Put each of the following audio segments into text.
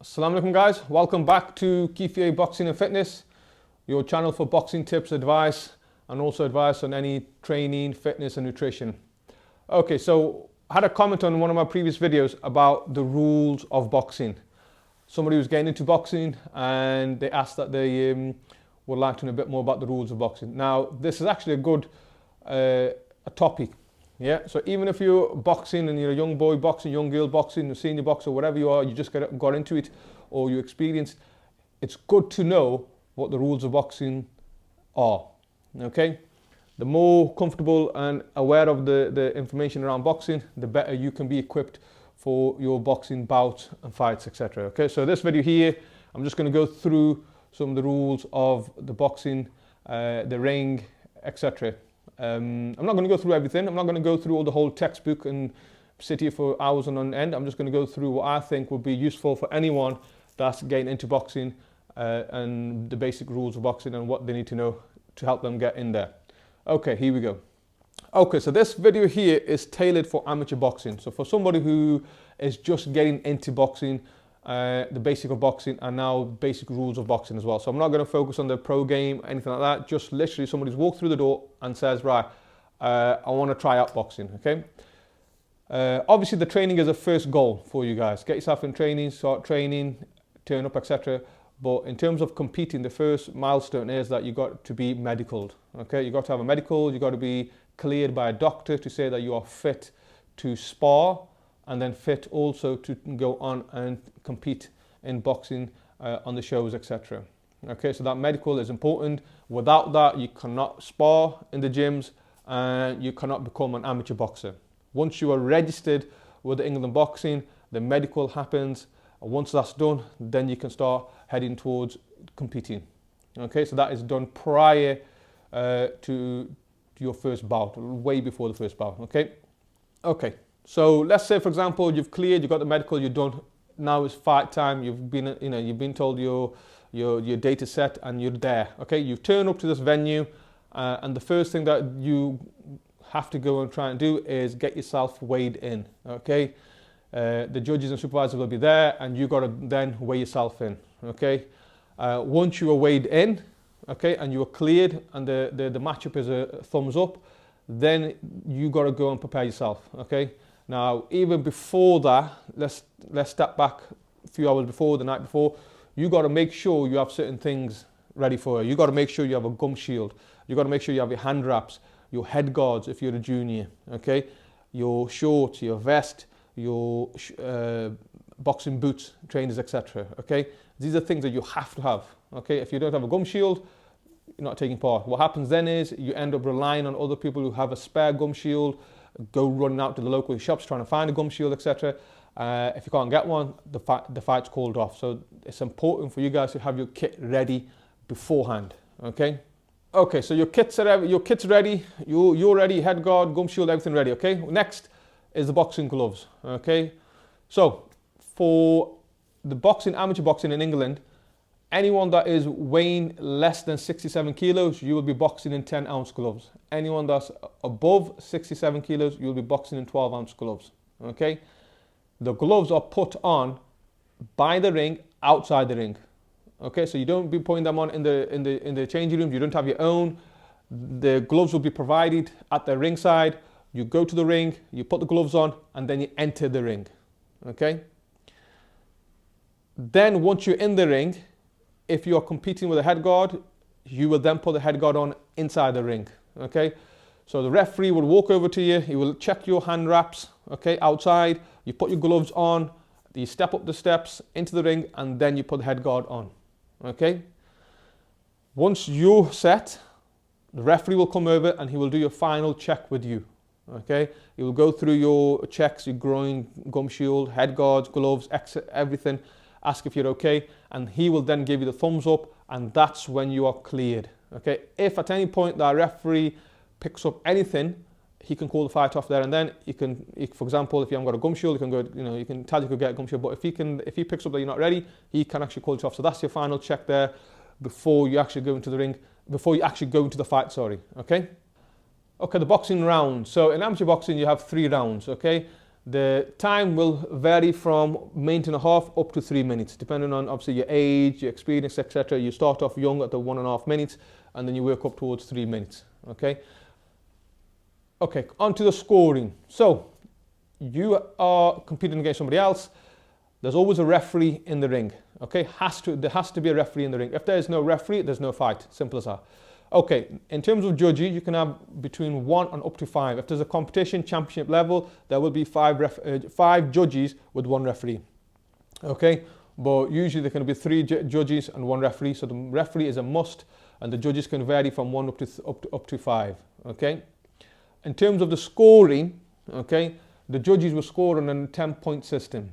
Assalamu alaikum guys, welcome back to Kifiye Boxing and Fitness, your channel for boxing tips, advice and also advice on any training, fitness and nutrition. Okay, so I had a comment on one of my previous videos about the rules of boxing. Somebody was getting into boxing and they asked that they would like to know a bit more about the rules of boxing. Now, this is actually a good a topic. Yeah, so even if you're boxing and you're a young boy boxing, young girl boxing, a senior boxer, whatever you are, you just got into it or you experienced, it's good to know what the rules of boxing are, okay? The more comfortable and aware of the information around boxing, the better you can be equipped for your boxing bouts and fights, etc. Okay, so this video here, I'm just going to go through some of the rules of the boxing, the ring, etc. I'm not going to go through everything. I'm not going to go through all the whole textbook and sit here for hours on end. I'm just going to go through what I think would be useful for anyone that's getting into boxing and the basic rules of boxing and what they need to know to help them get in there. Okay, here we go. Okay, so this video here is tailored for amateur boxing. So for somebody who is just getting into boxing, the basic of boxing and now basic rules of boxing as well. So I'm not going to focus on the pro game, anything like that. Just literally somebody's walked through the door and says, right, I want to try out boxing, okay? Obviously the training is a first goal for you guys. Get yourself in training, start training, turn up, etc. But in terms of competing, the first milestone is that you got to be medicaled, okay? You got to have a medical, you got to be cleared by a doctor to say that you are fit to spar and then fit also to go on and compete in boxing on the shows, etc. Okay, so that medical is important. Without that, you cannot spar in the gyms and you cannot become an amateur boxer. Once you are registered with the England Boxing, the medical happens. And once that's done, then you can start heading towards competing. Okay, so that is done prior to your first bout, way before the first bout. Okay. So let's say, for example, you've cleared, you've got the medical, you're done. Now it's fight time. You've been told your date is set and you're there. Okay, you've turned up to this venue, and the first thing that you have to go and try and do is get yourself weighed in. Okay, the judges and supervisors will be there, and you got to then weigh yourself in. Okay, once you are weighed in, okay, and you are cleared, and the matchup is a thumbs up, then you got to go and prepare yourself. Okay. Now, even before that, let's step back a few hours before, the night before, you got to make sure you have certain things ready for you. You got to make sure you have a gum shield. You got to make sure you have your hand wraps, your head guards if you're a junior, okay? Your shorts, your vest, your boxing boots, trainers, etc. Okay? These are things that you have to have, okay? If you don't have a gum shield, you're not taking part. What happens then is you end up relying on other people who have a spare gum shield, go running out to the local shops trying to find a gum shield, etc. If you can't get one, the fight's called off. So it's important for you guys to have your kit ready beforehand. Okay. Okay. So your kit's ready. You're ready. Head guard, gum shield, everything ready. Okay. Next is the boxing gloves. Okay. So for the boxing, amateur boxing in England, anyone that is weighing less than 67 kilos, you will be boxing in 10-ounce gloves. Anyone that's above 67 kilos, you'll be boxing in 12-ounce gloves. Okay? The gloves are put on by the ring, outside the ring. Okay? So you don't be putting them on in the changing room. You don't have your own. The gloves will be provided at the ringside. You go to the ring, you put the gloves on, and then you enter the ring. Okay? Then once you're in the ring, if you're competing with a head guard, you will then put the head guard on inside the ring, okay? So the referee will walk over to you, he will check your hand wraps, okay, outside, you put your gloves on, you step up the steps into the ring, and then you put the head guard on, okay? Once you're set, the referee will come over and he will do your final check with you, okay? He will go through your checks, your groin, gum shield, head guards, gloves, everything, ask if you're okay, and he will then give you the thumbs up, and that's when you are cleared. Okay. If at any point that referee picks up anything, he can call the fight off there and then. For example, if you haven't got a gum shield, you can go. You can tell you could get a gum shield, but if he picks up that you're not ready, he can actually call it off. So that's your final check there before you actually go into the ring, before you actually go into the fight. Sorry. Okay. Okay. The boxing round. So in amateur boxing, you have 3 rounds. Okay. The time will vary from minute and a half up to 3 minutes, depending on obviously your age, your experience, etc. You start off young at the 1.5 minutes, and then you work up towards 3 minutes. Okay. Okay, on to the scoring. So you are competing against somebody else. There's always a referee in the ring. Okay, there has to be a referee in the ring. If there is no referee, there's no fight. Simple as that. Okay, in terms of judges, you can have between 1 and up to 5. If there's a competition, championship level, there will be 5 judges with 1 referee. Okay, but usually there can be 3 judges and 1 referee. So the referee is a must, and the judges can vary from 1 up to 5. Okay. In terms of the scoring, okay, the judges will score on a 10-point system.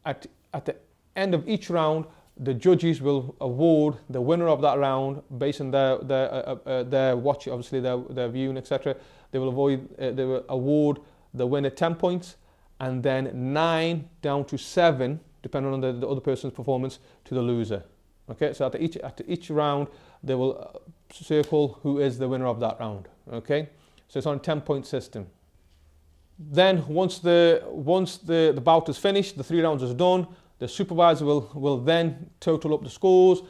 At the end of each round, the judges will award the winner of that round based on their watch, obviously their viewing, etc. They will award the winner 10 points, and then 9 down to 7, depending on the other person's performance, to the loser. Okay, so at each round, they will circle who is the winner of that round. Okay. So it's on a 10-point system. Then once the bout is finished, the 3 rounds is done, the supervisor will then total up the scores.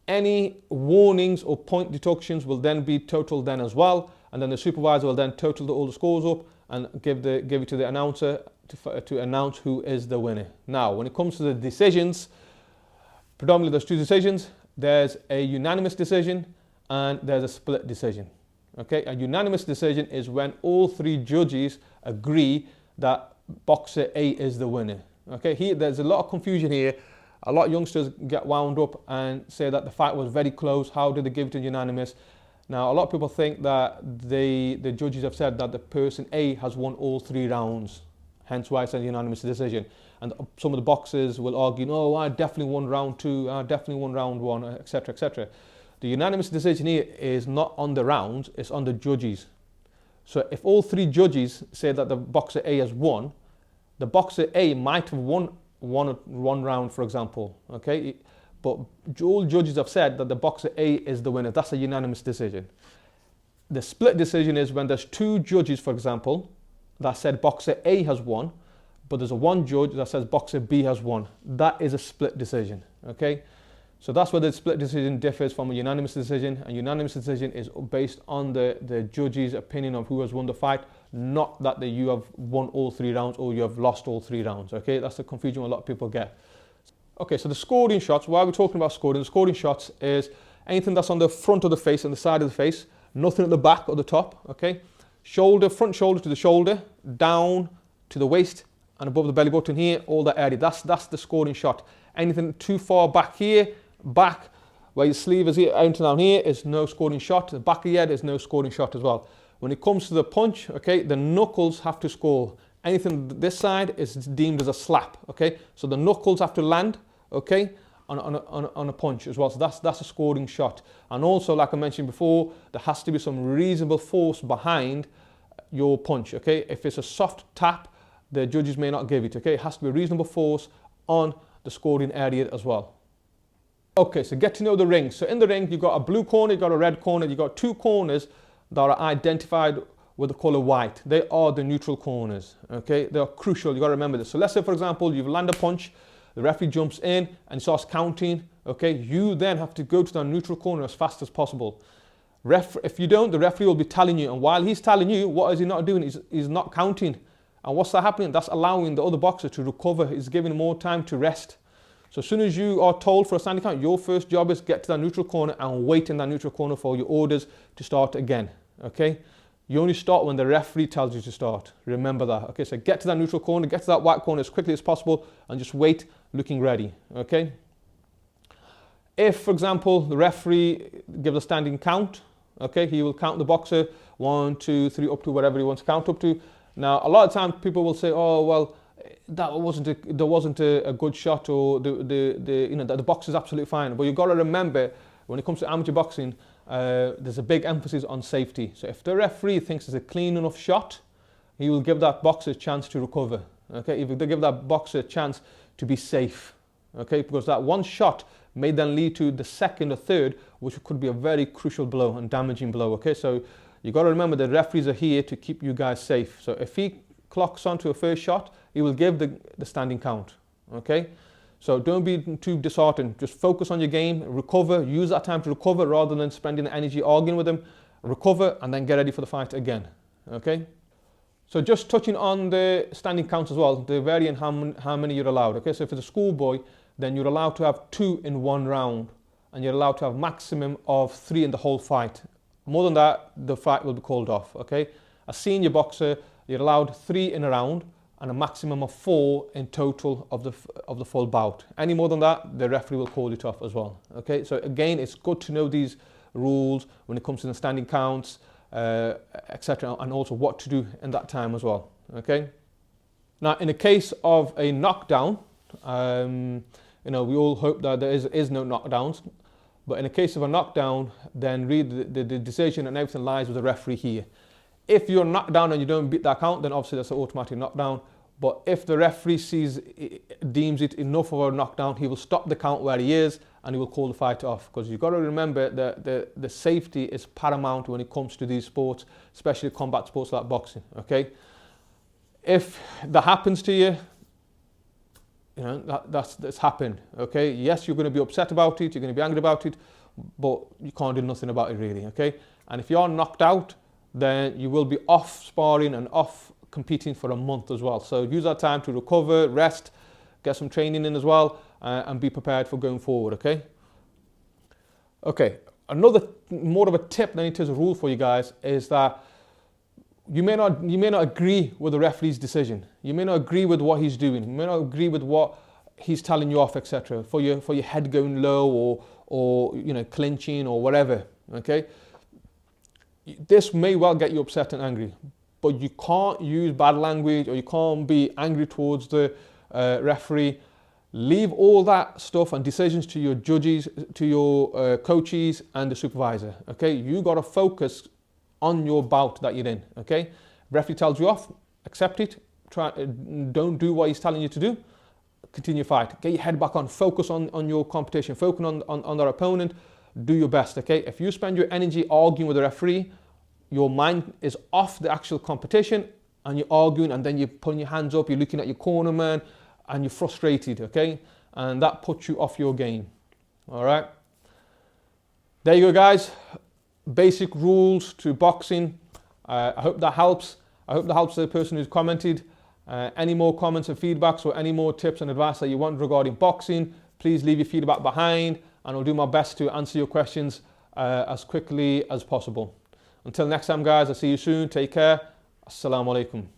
Any warnings or point deductions will then be totaled then as well, and then the supervisor will then total all the scores up and give it to the announcer to announce who is the winner. Now, when it comes to the decisions, predominantly there's 2 decisions. There's a unanimous decision and there's a split decision. Okay, a unanimous decision is when all 3 judges agree that boxer A is the winner. Okay, there's a lot of confusion here. A lot of youngsters get wound up and say that the fight was very close. How did they give it to unanimous? Now, a lot of people think that the judges have said that the person A has won all 3 rounds, hence why it's a unanimous decision. And some of the boxers will argue, no, I definitely won round 2, I definitely won round 1, etc., etc. The unanimous decision here is not on the rounds, it's on the judges. So if all 3 judges say that the boxer A has won, the boxer A might have won one round, for example. Okay, but all judges have said that the boxer A is the winner. That's a unanimous decision. The split decision is when there's 2 judges, for example, that said boxer A has won, but there's one judge that says boxer B has won. That is a split decision. Okay. So that's where the split decision differs from a unanimous decision. A unanimous decision is based on the judge's opinion of who has won the fight, not that you have won all 3 rounds or you have lost all 3 rounds. Okay, that's the confusion a lot of people get. Okay, so the scoring shots, why are we talking about scoring? The scoring shots is anything that's on the front of the face and the side of the face, nothing at the back or the top. Okay, shoulder, front shoulder to the shoulder, down to the waist and above the belly button here, all that area. That's the scoring shot. Anything too far back here, back where your sleeve is here, out down here, is no scoring shot. The back of your head is no scoring shot as well. When it comes to the punch, okay, the knuckles have to score. Anything this side is deemed as a slap. Okay, so the knuckles have to land. Okay, on a punch as well. So that's a scoring shot. And also, like I mentioned before, there has to be some reasonable force behind your punch. Okay, if it's a soft tap, the judges may not give it. Okay, it has to be a reasonable force on the scoring area as well. Okay, so get to know the ring. So in the ring, you've got a blue corner, you've got a red corner, you've got 2 corners that are identified with the color white. They are the neutral corners. Okay, they are crucial. You got to remember this. So let's say, for example, you've landed a punch, the referee jumps in and starts counting. Okay, you then have to go to the neutral corner as fast as possible. If you don't, the referee will be telling you, and while he's telling you, what is he not doing? He's not counting. And what's that happening? That's allowing the other boxer to recover. He's giving more time to rest. So as soon as you are told for a standing count, your first job is get to that neutral corner and wait in that neutral corner for your orders to start again. Okay, you only start when the referee tells you to start. Remember that. Okay, so get to that neutral corner, get to that white corner as quickly as possible, and just wait, looking ready. Okay. If, for example, the referee gives a standing count, okay, he will count the boxer 1, 2, 3, up to whatever he wants to count up to. Now, a lot of times people will say, "Oh, well, there wasn't a good shot," or the box is absolutely fine. But you've got to remember, when it comes to amateur boxing, there's a big emphasis on safety. So if the referee thinks it's a clean enough shot, he will give that boxer a chance to recover. Okay, if they give that boxer a chance to be safe. Okay, because that one shot may then lead to the second or third, which could be a very crucial blow and damaging blow. Okay, so you got to remember the referees are here to keep you guys safe. So if he clocks on to a first shot, he will give the standing count, okay? So don't be too disheartened. Just focus on your game, recover, use that time to recover rather than spending the energy arguing with him. Recover and then get ready for the fight again, okay? So just touching on the standing counts as well, they vary in how many you're allowed, okay? So if it's a schoolboy, then you're allowed to have 2 in one round, and you're allowed to have maximum of 3 in the whole fight. More than that, the fight will be called off, okay? A senior boxer, you're allowed 3 in a round and a maximum of 4 in total of the full bout. Any more than that, the referee will call it off as well, okay? So again, it's good to know these rules when it comes to the standing counts, etc., and also what to do in that time as well, okay? Now, in the case of a knockdown, we all hope that there is no knockdowns, but in the case of a knockdown, then read the decision and everything lies with the referee here. If you're knocked down and you don't beat that count, then obviously that's an automatic knockdown. But if the referee deems it enough of a knockdown, he will stop the count where he is and he will call the fight off. Because you've got to remember that the safety is paramount when it comes to these sports, especially combat sports like boxing, okay? If that happens to you, that's happened, okay? Yes, you're going to be upset about it, you're going to be angry about it, but you can't do nothing about it really, okay? And if you're knocked out, then you will be off sparring and off competing for a month as well. So use that time to recover, rest, get some training in as well, and be prepared for going forward, okay? Okay, another more of a tip than it is a rule for you guys is that you may not agree with the referee's decision. You may not agree with what he's doing. You may not agree with what he's telling you off, etc. For your head going low or clinching or whatever. Okay. This may well get you upset and angry, but you can't use bad language or you can't be angry towards the referee. Leave all that stuff and decisions to your judges, to your coaches and the supervisor. Okay. You got to focus on your bout that you're in, okay? Referee tells you off, accept it, don't do what he's telling you to do, continue fight. Get your head back on, focus on your competition, focus on their opponent, do your best, okay? If you spend your energy arguing with the referee, your mind is off the actual competition and you're arguing and then you're putting your hands up, you're looking at your corner man and you're frustrated, okay? And that puts you off your game, all right? There you go, guys. Basic rules to boxing. I hope that helps. I hope that helps the person who's commented. Any more comments and feedbacks or any more tips and advice that you want regarding boxing, please leave your feedback behind and I'll do my best to answer your questions as quickly as possible. Until next time, guys, I'll see you soon. Take care. Assalamu alaikum.